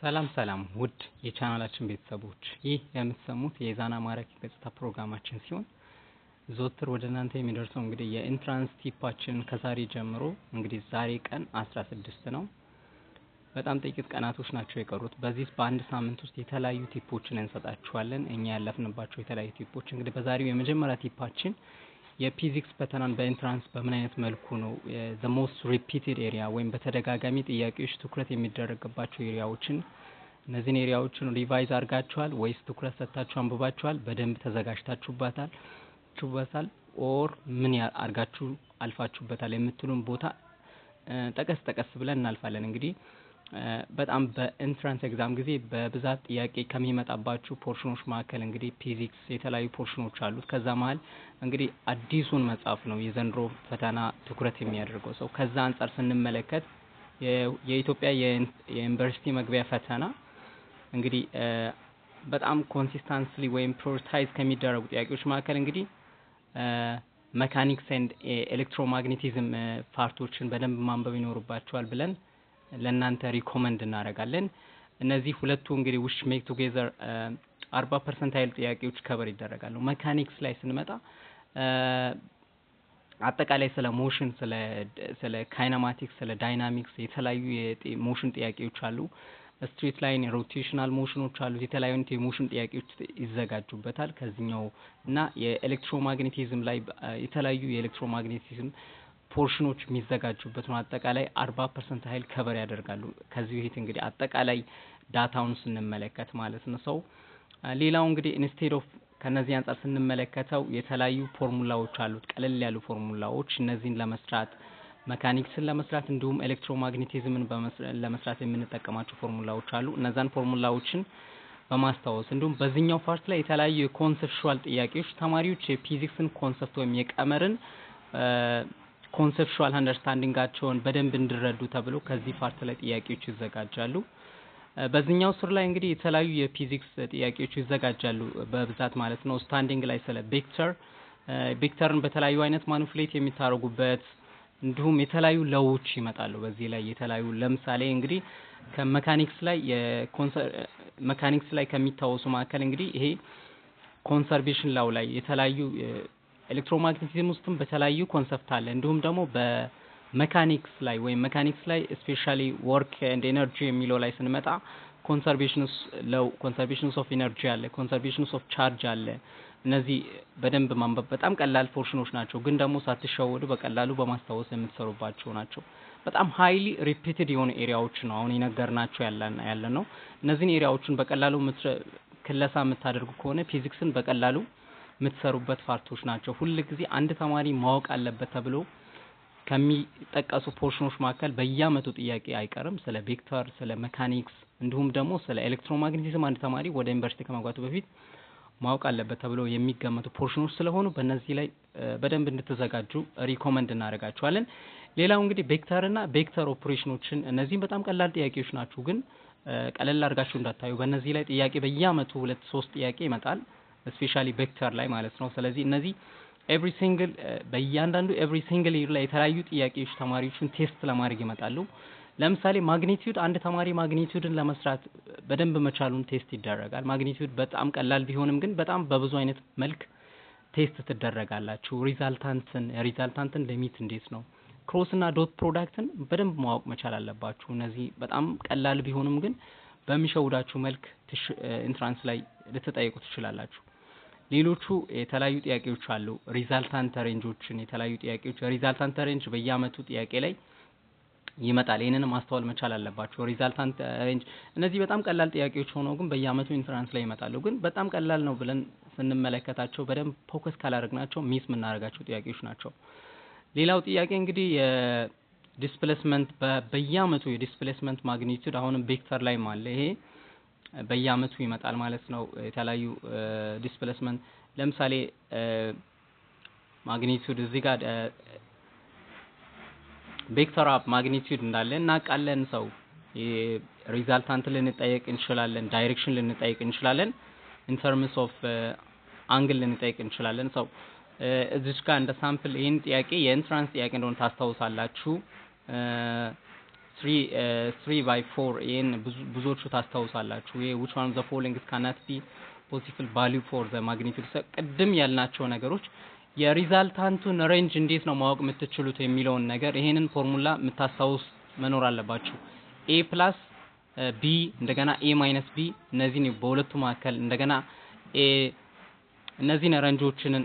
ሰላም ሰላም ውድ የቻናላችን ቤተሰቦች ይህ የምትሰሙት የዛና ማራኪ ገጽታ ፕሮግራማችን ሲሆን ዞትር ወደ እናንተ የሚደርሰው እንግዲህ የኢንትራንስ ቲፓችን ከዛሬ ጀምሮ እንግዲህ ዛሬ ቀን 16 ነው። በጣም ጥቂት ቀናቶች ናቸው የቀሩት። በዚህ በአንድ ሳምንት ውስጥ የተለያዩ ቲፖችን እንሰጣችኋለን። እኛ ያለፍንባቸው የተለያዩ ቲፖች እንግዲህ በዛሬው የመጀመሪያ ቲፓችን የፊዚክስ ፈተናን በኢንትራንስ በምን አይነት መልኩ ነው the most repeated area ወይም በተደጋጋሚ ጥያቄዎች ትኩረት የሚደረግባቸው ኤሪያዎችን እነዚህን ኤሪያዎችን ሪቫይዝ አድርጋችኋል ወይስ ትኩረት ሰጥታችሁ አንብባችኋል? በደንብ ተዘጋጅታችሁበታል ኦር ምን አድርጋችሁ አልፋችሁበታል የምትሉን ቦታ ጠቀስ ብለን እናልፋለን። እንግዲህ በጣም በኢንትራንስ ኤግዛም ጊዜ በብዛት ጥያቄ ከሚመጣባችሁ ፖርሽኖች መካከል እንግዲህ ፊዚክስ የተለያዩ ፖርሽኖች አሉት። ከዛ መሀል እንግዲህ አዲሱን መጽሐፍ ነው የዘንድሮ ፈተና ትኩረት የሚያደርገው ሰው። ከዛ አንፃር ስንመለከት የኢትዮጵያ የዩኒቨርሲቲ መግቢያ ፈተና እንግዲህ በጣም ኮንሲስተንትሊ ወይም ፕራዮሪታይዝ ከሚደረጉ ጥያቄዎች መካከል እንግዲህ ሜካኒክስ ኤንድ ኤሌክትሮማግኔቲዝም ፓርቶችን በደንብ ማንበብ ይኖርባቸዋል ብለን ለእናንተ ሪኮመንድ እናደርጋለን። እነዚህ ሁለቱ እንግዲህ which make together 40% ያህል ጥያቄዎች ከበር ይደረጋሉ። ሜካኒክስ ላይ ስንመጣ አጠቃላይ ስለ ሞሽን ስለ ካይነማቲክስ ስለ ዳይናሚክስ የተለያዩ የሞሽን ጥያቄዎች አሉ። ስትሬት ላይን ሮቴሽናል ሞሽኖች አሉ። የተለያዩ የሞሽን ጥያቄዎች ይዘጋጁበታል። ከዚህኛው እና የኤሌክትሮማግኔቲዝም ላይ የተለያዩ የኤሌክትሮማግኔቲዝም ፖርሽኖች የሚዘጋጁበት ነው። አጠቃላይ 40% ያህል ከበር ያደርጋሉ። ከዚህ በፊት እንግዲህ አጠቃላይ ዳታውን ስንመለከት ማለት ነው። ሌላው እንግዲህ ኢንስቴድ ኦፍ ከነዚህ አንፃር ስንመለከተው የተለያዩ ፎርሙላዎች አሉት፣ ቀለል ያሉ ፎርሙላዎች። እነዚህን ለመስራት ሜካኒክስን ለመስራት እንዲሁም ኤሌክትሮማግኔቲዝምን ለመስራት የምንጠቀማቸው ፎርሙላዎች አሉ። እነዛን ፎርሙላዎችን በማስታወስ እንዲሁም በዚህኛው ፓርት ላይ የተለያዩ የኮንሰፕቹዋል ጥያቄዎች ተማሪዎች የፊዚክስን ኮንሰፕት ወይም የቀመርን ኮንሰፕቹዋል አንደርስታንዲንጋቸውን በደንብ እንዲረዱ ተብሎ ከዚህ ፓርት ላይ ጥያቄዎች ይዘጋጃሉ። በዚህኛው ሱር ላይ እንግዲህ የተለያዩ የፊዚክስ ጥያቄዎች ይዘጋጃሉ በብዛት ማለት ነው። ስታንዲንግ ላይ ስለ ቬክተርን በተለያዩ አይነት ማኒፑሌት የሚታረጉበት እንዲሁም የተለያዩ ለዎች ይመጣሉ። በዚህ ላይ የተለያዩ ለምሳሌ እንግዲህ መካኒክስ ላይ ከሚታወሱ መካከል እንግዲህ ይሄ ኮንሰርቬሽን ላው ላይ የተለያዩ ኤሌክትሮማግኔቲዝም ውስጥም በተለያዩ ኮንሰፕት አለ። እንዲሁም ደግሞ በሜካኒክስ ላይ ስፔሻሊ ወርክ ኤንድ ኤነርጂ የሚለው ላይ ስንመጣ ኮንሰርቬሽንስ ኦፍ ኤነርጂ አለ፣ ኮንሰርቬሽንስ ኦፍ ቻርጅ አለ። እነዚህ በደንብ ማንበብ በጣም ቀላል ፖርሽኖች ናቸው፣ ግን ደግሞ ሳትሸወዱ በቀላሉ በማስታወስ የምትሰሩባቸው ናቸው። በጣም ሃይሊ ሪፒትድ የሆኑ ኤሪያዎች ነው አሁን የነገርናቸው ያለ ነው። እነዚህን ኤሪያዎችን በቀላሉ ክለሳ የምታደርጉ ከሆነ ፊዚክስን በቀላሉ የምትሰሩበት ፓርቶች ናቸው። ሁሉ ጊዜ አንድ ተማሪ ማወቅ አለበት ተብሎ ከሚጠቀሱ ፖርሽኖች መካከል በየአመቱ ጥያቄ አይቀርም። ስለ ቬክተር፣ ስለ ሜካኒክስ እንዲሁም ደግሞ ስለ ኤሌክትሮማግኔቲዝም አንድ ተማሪ ወደ ዩኒቨርሲቲ ከመግባቱ በፊት ማወቅ አለበት ተብሎ የሚገመቱ ፖርሽኖች ስለሆኑ በእነዚህ ላይ በደንብ እንድትዘጋጁ ሪኮመንድ እናደርጋችኋለን። ሌላው እንግዲህ ቬክተርና ቬክተር ኦፕሬሽኖችን እነዚህም በጣም ቀላል ጥያቄዎች ናቸው፣ ግን ቀለል አድርጋችሁ እንዳታዩ። በእነዚህ ላይ ጥያቄ በየአመቱ 2-3 ጥያቄ ይመጣል፣ ስፔሻሊ ቬክተር ላይ ማለት ነው። ስለዚህ እነዚህ ኤቭሪ ሲንግል ይር ላይ የተለያዩ ጥያቄዎች ተማሪዎችን ቴስት ለማድረግ ይመጣሉ። ለምሳሌ ማግኒቲዩድ አንድ ተማሪ ማግኒቲዩድን ለመስራት በደንብ መቻሉን ቴስት ይደረጋል። ማግኒቲዩድ በጣም ቀላል ቢሆንም ግን በጣም በብዙ አይነት መልክ ቴስት ትደረጋላችሁ። ሪዛልታንትን ሊሚት እንዴት ነው፣ ክሮስ እና ዶት ፕሮዳክትን በደንብ ማወቅ መቻል አለባችሁ። እነዚህ በጣም ቀላል ቢሆንም ግን በሚሸውዳችሁ መልክ ኢንትራንስ ላይ ልትጠይቁ ትችላላችሁ። ሌሎቹ የተለያዩ ጥያቄዎች አሉ። ሪዛልታንት ሬንጆችን የተለያዩ ጥያቄዎች ሪዛልታንት ሬንጅ በየአመቱ ጥያቄ ላይ ይመጣል። ይሄንን ማስተዋል መቻል አለባችሁ። ሪዛልታንት ሬንጅ እነዚህ በጣም ቀላል ጥያቄዎች ሆነው ግን በየአመቱ ኢንትራንስ ላይ ይመጣሉ። ግን በጣም ቀላል ነው ብለን ስንመለከታቸው በደንብ ፎከስ ካላደረግናቸው ሚስ የምናደርጋቸው ጥያቄዎች ናቸው። ሌላው ጥያቄ እንግዲህ የዲስፕሌስመንት በየአመቱ የዲስፕሌስመንት ማግኒቲዩድ አሁንም ቬክተር ላይ አለ። ይሄ በየአመቱ ይመጣል ማለት ነው። የተለያዩ ዲስፕሌስመንት ለምሳሌ ማግኒቲዩድ እዚህ ጋር ቬክተር ኦፍ ማግኒቲዩድ እንዳለ እናውቃለን። ሪዛልታንት ልንጠይቅ እንችላለን፣ ዳይሬክሽን ልንጠይቅ እንችላለን፣ ኢን ተርምስ ኦፍ አንግል ልንጠይቅ እንችላለን። እዚህ ጋር እንደ ሳምፕል ይሄን ጥያቄ የኢንትራንስ ጥያቄ እንደሆነ ታስታውሳላችሁ። 3 by 4 ይሄን ብዙዎቹ ታስታውሳላችሁ። ይሄ which one of the following cannot be possible value for the magnitude ቅድም ያልናቸው ነገሮች የሪዛልታንቱን ሬንጅ እንዴት ነው ማወቅ የምትችሉት የሚለውን ነገር ይሄንን ፎርሙላ የምታስታውስ መኖር አለባችሁ። a plus b እንደገና a minus b እነዚህን በሁለቱ መካከል እንደገና a እነዚህን ሬንጆችን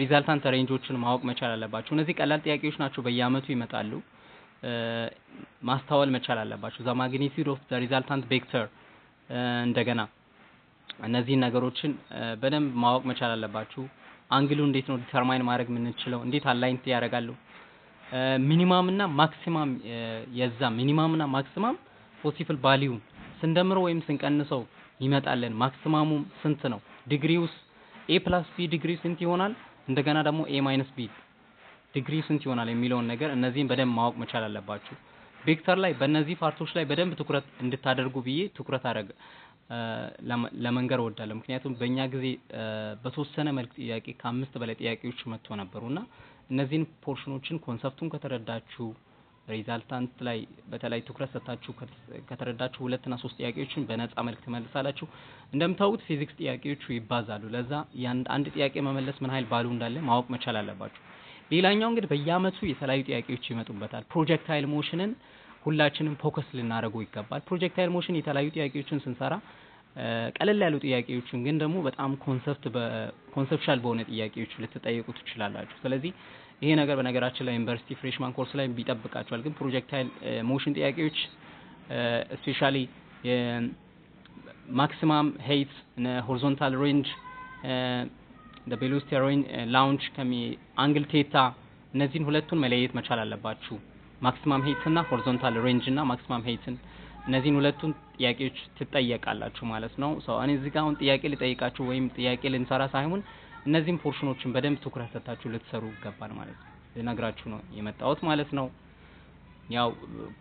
ሪዛልታንት ሬንጆችን ማወቅ መቻል አለባችሁ። እነዚህ ቀላል ጥያቄዎች ናቸው፣ በየአመቱ ይመጣሉ። ማስተዋል መቻል አለባችሁ። the magnitude of the resultant vector እንደገና እነዚህ ነገሮችን በደንብ ማወቅ መቻል አለባችሁ። አንግሉ እንዴት ነው ዲተርማይን ማድረግ የምንችለው፣ እንዴት አላይንት ያደርጋሉ፣ ሚኒማም እና ማክሲማም የዛ ሚኒማም እና ማክሲማም ፖሲብል ቫልዩ ስንደምረው ወይም ስንቀንሰው ይመጣልን ማክሲማሙ ስንት ነው፣ ዲግሪውስ a plus b ዲግሪ ስንት ይሆናል፣ እንደገና ደግሞ a minus b ዲግሪ ስንት ይሆናል የሚለውን ነገር እነዚህን በደንብ ማወቅ መቻል አለባችሁ። ቬክተር ላይ በእነዚህ ፓርቶች ላይ በደንብ ትኩረት እንድታደርጉ ብዬ ትኩረት አደረገ ለመንገር እወዳለሁ። ምክንያቱም በእኛ ጊዜ በተወሰነ መልክ ጥያቄ ከ5 በላይ ጥያቄዎች መጥቶ ነበሩና እነዚህን ፖርሽኖችን ኮንሰፕቱን ከተረዳችሁ ሪዛልታንት ላይ በተለይ ትኩረት ሰጣችሁ ከተረዳችሁ 2 እና 3 ጥያቄዎችን በነፃ መልክ ትመልሳላችሁ። እንደምታውቁት ፊዚክስ ጥያቄዎቹ ይባዛሉ። ለዛ አንድ ጥያቄ መመለስ ምን ኃይል ባሉ እንዳለ ማወቅ መቻል አለባችሁ። ሌላኛው እንግዲህ በየአመቱ የተለያዩ ጥያቄዎች ይመጡበታል። ፕሮጀክታይል ሞሽንን ሁላችንም ፎከስ ልናደርገው ይገባል። ፕሮጀክታይል ሞሽን የተለያዩ ጥያቄዎችን ስንሰራ ቀለል ያሉ ጥያቄዎችን ግን ደግሞ በጣም ኮንሰፕቹዋል በሆነ ጥያቄዎች ልትጠይቁ ትችላላችሁ። ስለዚህ ይሄ ነገር በነገራችን ላይ ዩኒቨርሲቲ ፍሬሽማን ኮርስ ላይ ቢጠብቃችኋል። ግን ፕሮጀክታይል ሞሽን ጥያቄዎች ስፔሻሊ ማክሲመም ሄይት ሆሪዞንታል ሬንጅ the velocity range launch አንግል ቴታ እነዚህን ሁለቱን መለየት መቻል አለባችሁ። ማክሲመም ሄይት እና ሆሪዞንታል ሬንጅ እና ማክሲመም ሄይትን እነዚህን ሁለቱን ጥያቄዎች ትጠየቃላችሁ ማለት ነው። እኔ እዚህ ጋር አሁን ጥያቄ ልጠይቃችሁ ወይም ጥያቄ ልንሰራ ሳይሆን እነዚህን ፖርሽኖችን በደንብ ትኩረት ሰጥታችሁ ልትሰሩ ይገባል ማለት ነው። ልነግራችሁ ነው የመጣሁት ማለት ነው፣ ያው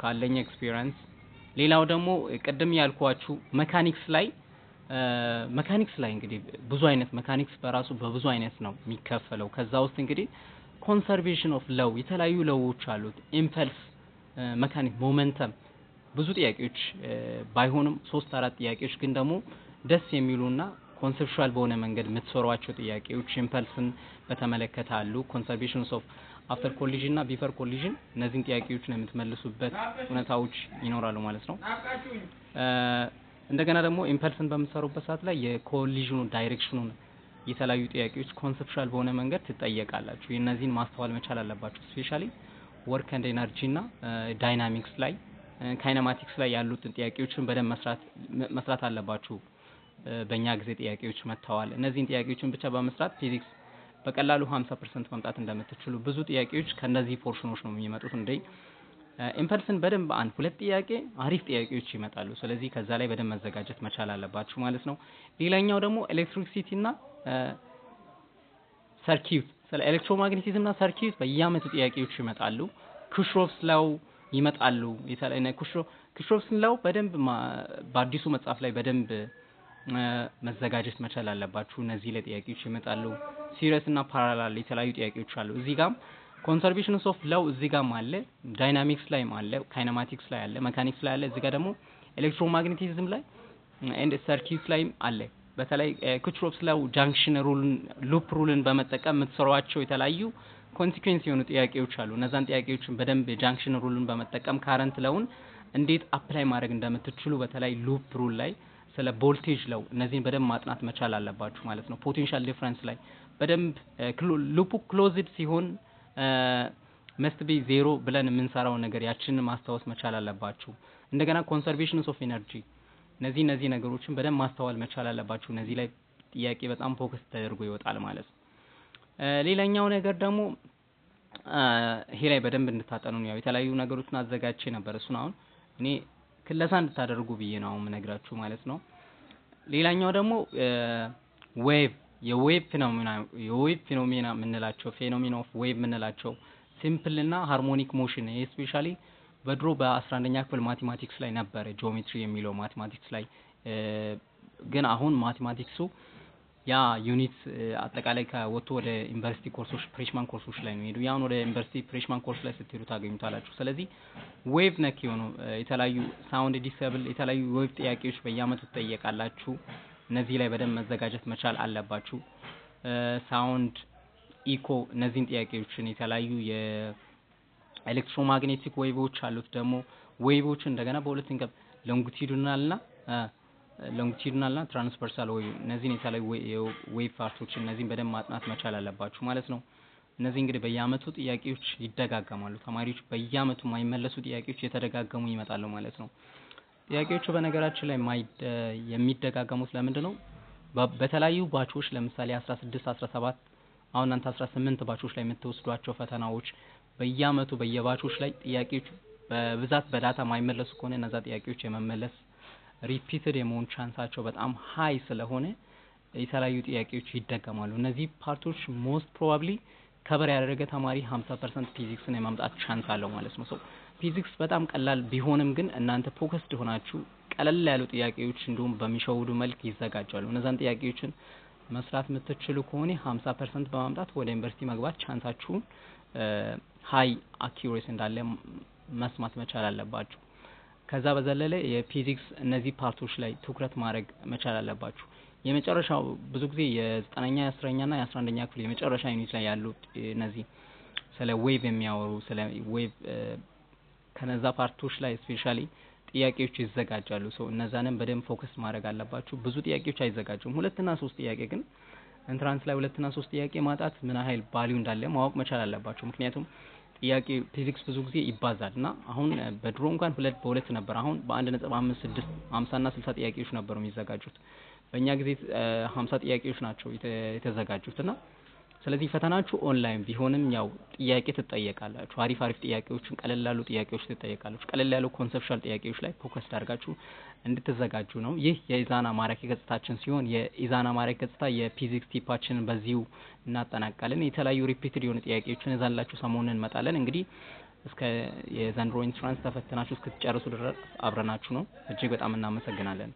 ካለኝ ኤክስፒሪየንስ። ሌላው ደግሞ ቅድም ያልኳችሁ መካኒክስ ላይ እንግዲህ ብዙ አይነት መካኒክስ በራሱ በብዙ አይነት ነው የሚከፈለው። ከዛ ውስጥ እንግዲህ ኮንሰርቬሽን ኦፍ ለው የተለያዩ ለዎች አሉት። ኢምፐልስ መካኒክ ሞመንተም ብዙ ጥያቄዎች ባይሆንም 3-4 ጥያቄዎች ግን ደግሞ ደስ የሚሉና ኮንሰፕቹዋል በሆነ መንገድ የምትሰሯቸው ጥያቄዎች ኢምፐልስን በተመለከተ አሉ። ኮንሰርቬሽንስ ኦፍ አፍተር ኮሊዥን እና ቢፈር ኮሊዥን እነዚህን ጥያቄዎችን የምትመልሱበት ሁኔታዎች ይኖራሉ ማለት ነው። እንደገና ደግሞ ኢምፐልስን በምትሰሩበት ሰዓት ላይ የኮሊዥኑ ዳይሬክሽኑን የተለያዩ ጥያቄዎች ኮንሰፕቹዋል በሆነ መንገድ ትጠየቃላችሁ። የእነዚህን ማስተዋል መቻል አለባችሁ። ስፔሻሊ ወርክ ኤንድ ኤነርጂ እና ዳይናሚክስ ላይ ካይነማቲክስ ላይ ያሉትን ጥያቄዎችን በደንብ መስራት አለባችሁ። በእኛ ጊዜ ጥያቄዎች መጥተዋል። እነዚህን ጥያቄዎችን ብቻ በመስራት ፊዚክስ በቀላሉ 50% ማምጣት እንደምትችሉ ብዙ ጥያቄዎች ከነዚህ ፖርሽኖች ነው የሚመጡት። እንደ ኢምፐልስን በደንብ 1-2 ጥያቄ አሪፍ ጥያቄዎች ይመጣሉ። ስለዚህ ከዛ ላይ በደንብ መዘጋጀት መቻል አለባችሁ ማለት ነው። ሌላኛው ደግሞ ኤሌክትሪሲቲ እና ሰርኪዩት፣ ስለ ኤሌክትሮማግኔቲዝም እና ሰርኪዩት በየአመቱ ጥያቄዎች ይመጣሉ። ክሮፍስ ላው ይመጣሉ። የተለያየ ክሮፍስ ላው በደንብ በአዲሱ መጽሐፍ ላይ በደንብ መዘጋጀት መቻል አለባችሁ። እነዚህ ላይ ጥያቄዎች ይመጣሉ። ሲሪየስ እና ፓራላል የተለያዩ ጥያቄዎች አሉ። እዚህ ጋር ኮንሰርቬሽንስ ኦፍ ላው እዚህ ጋር አለ፣ ዳይናሚክስ ላይ አለ፣ ካይነማቲክስ ላይ አለ፣ መካኒክስ ላይ አለ። እዚህ ጋር ደግሞ ኤሌክትሮማግኔቲዝም ላይ ኤንድ ሰርኪዩት ላይ አለ። በተለይ ክሮፍስ ላው ጃንክሽን ሩልን ሉፕ ሩልን በመጠቀም የምትሰሯቸው የተለያዩ ኮንሲኩዌንስ የሆኑ ጥያቄዎች አሉ። እነዛን ጥያቄዎችን በደንብ ጃንክሽን ሩልን በመጠቀም ካረንት ላውን እንዴት አፕላይ ማድረግ እንደምትችሉ በተለይ ሉፕ ሩል ላይ ስለ ቮልቴጅ ለው እነዚህን በደንብ ማጥናት መቻል አለባችሁ ማለት ነው። ፖቴንሻል ዲፈረንስ ላይ በደንብ ሉፑ ክሎዝድ ሲሆን መስት ቢ ዜሮ ብለን የምንሰራው ነገር ያችንን ማስታወስ መቻል አለባችሁ። እንደገና ኮንሰርቬሽንስ ኦፍ ኤነርጂ እነዚህ ነገሮችን በደንብ ማስተዋል መቻል አለባችሁ። እነዚህ ላይ ጥያቄ በጣም ፎከስ ተደርጎ ይወጣል ማለት ነው። ሌላኛው ነገር ደግሞ ይሄ ላይ በደንብ እንድታጠኑ ነው። ያው የተለያዩ ነገሮችን አዘጋጅቼ ነበር። እሱን አሁን እኔ ክለሳ እንድታደርጉ ብዬ ነው አሁን የምነግራችሁ ማለት ነው። ሌላኛው ደግሞ የዌቭ ፊኖሜና የምንላቸው ፌኖሜና ኦፍ ዌቭ የምንላቸው ሲምፕል እና ሃርሞኒክ ሞሽን ይሄ ስፔሻሊ በድሮ በ11ኛ ክፍል ማቴማቲክስ ላይ ነበር ጂኦሜትሪ የሚለው ማቴማቲክስ ላይ ግን አሁን ማቴማቲክሱ ያ ዩኒት አጠቃላይ ከወጥቶ ወደ ዩኒቨርሲቲ ኮርሶች ፍሬሽማን ኮርሶች ላይ ነው ሄዱ። ያን ወደ ዩኒቨርሲቲ ፍሬሽማን ኮርስ ላይ ስትሄዱ ታገኙታላችሁ። ስለዚህ ዌቭ ነክ የሆኑ የተለያዩ ሳውንድ ዲሰብል የተለያዩ ዌቭ ጥያቄዎች በየአመቱ ትጠየቃላችሁ። እነዚህ ላይ በደንብ መዘጋጀት መቻል አለባችሁ። ሳውንድ ኢኮ እነዚህን ጥያቄዎችን የተለያዩ የኤሌክትሮማግኔቲክ ዌቮች አሉት ደግሞ ዌቮች እንደገና በሁለት እንከፍ ሎንጊቲዩዲናልና ትራንስቨርሳል ዌቭ እነዚህን የተለያዩ ዌቭ ፓርቶች እነዚህን በደንብ ማጥናት መቻል አለባችሁ ማለት ነው። እነዚህ እንግዲህ በየአመቱ ጥያቄዎች ይደጋገማሉ። ተማሪዎች በየአመቱ የማይመለሱ ጥያቄዎች የተደጋገሙ ይመጣሉ ማለት ነው። ጥያቄዎቹ በነገራችን ላይ የሚደጋገሙት ለምንድን ነው? በተለያዩ ባቾች ለምሳሌ 16 17 አሁን እናንተ 18 ባቾች ላይ የምትወስዷቸው ፈተናዎች በየአመቱ በየባቾች ላይ ጥያቄዎች በብዛት በዳታ የማይመለሱ ከሆነ እነዛ ጥያቄዎች የመመለስ ሪፒትድ የመሆን ቻንሳቸው በጣም ሃይ ስለሆነ የተለያዩ ጥያቄዎች ይደገማሉ። እነዚህ ፓርቶች ሞስት ፕሮባብሊ ከበር ያደረገ ተማሪ 50% ፊዚክስን የማምጣት ቻንስ አለው ማለት ነው። ፊዚክስ በጣም ቀላል ቢሆንም ግን እናንተ ፎከስድ ሆናችሁ ቀለል ያሉ ጥያቄዎች እንዲሁም በሚሸውዱ መልክ ይዘጋጃሉ። እነዛን ጥያቄዎችን መስራት የምትችሉ ከሆነ 50% በማምጣት ወደ ዩኒቨርሲቲ መግባት ቻንሳችሁን ሃይ አኪዩሬሲ እንዳለ መስማት መቻል አለባችሁ። ከዛ በዘለለ የፊዚክስ እነዚህ ፓርቶች ላይ ትኩረት ማድረግ መቻል አለባችሁ። የመጨረሻው ብዙ ጊዜ የ9ኛ የ10ኛና የ11ኛ ክፍል የመጨረሻ ዩኒት ላይ ያሉት እነዚህ ስለ ዌቭ የሚያወሩ ስለ ዌቭ ከነዛ ፓርቶች ላይ ስፔሻሊ ጥያቄዎች ይዘጋጃሉ። እነዛንም በደንብ ፎከስ ማድረግ አለባችሁ። ብዙ ጥያቄዎች አይዘጋጁም። 2 እና 3 ጥያቄ ግን ኢንትራንስ ላይ 2 እና 3 ጥያቄ ማጣት ምን ያህል ቫልዩ እንዳለ ማወቅ መቻል አለባችሁ። ምክንያቱም ጥያቄ ፊዚክስ ብዙ ጊዜ ይባዛል እና አሁን በድሮ እንኳን 2 በ2 ነበር። አሁን በ1.56 50 እና 60 ጥያቄዎች ነበሩ የሚዘጋጁት። በእኛ ጊዜ 50 ጥያቄዎች ናቸው የተዘጋጁት እና ስለዚህ ፈተናችሁ ኦንላይን ቢሆንም ያው ጥያቄ ትጠየቃላችሁ። አሪፍ ጥያቄዎችን ቀለል ያሉ ጥያቄዎች ትጠየቃላችሁ። ቀለል ያሉ ኮንሰፕቹዋል ጥያቄዎች ላይ ፎከስ አድርጋችሁ እንድትዘጋጁ ነው። ይህ የኢዛና ማራኪ ገጽታችን ሲሆን የኢዛና ማራኪ ገጽታ የፊዚክስ ቲፓችንን በዚሁ እናጠናቃለን። የተለያዩ ሪፒትድ የሆኑ ጥያቄዎችን እዛላችሁ ሰሞኑን እንመጣለን። እንግዲህ እስከ የዘንድሮ ኢንትራንስ ተፈትናችሁ እስክትጨርሱ ድረስ አብረናችሁ ነው። እጅግ በጣም እናመሰግናለን።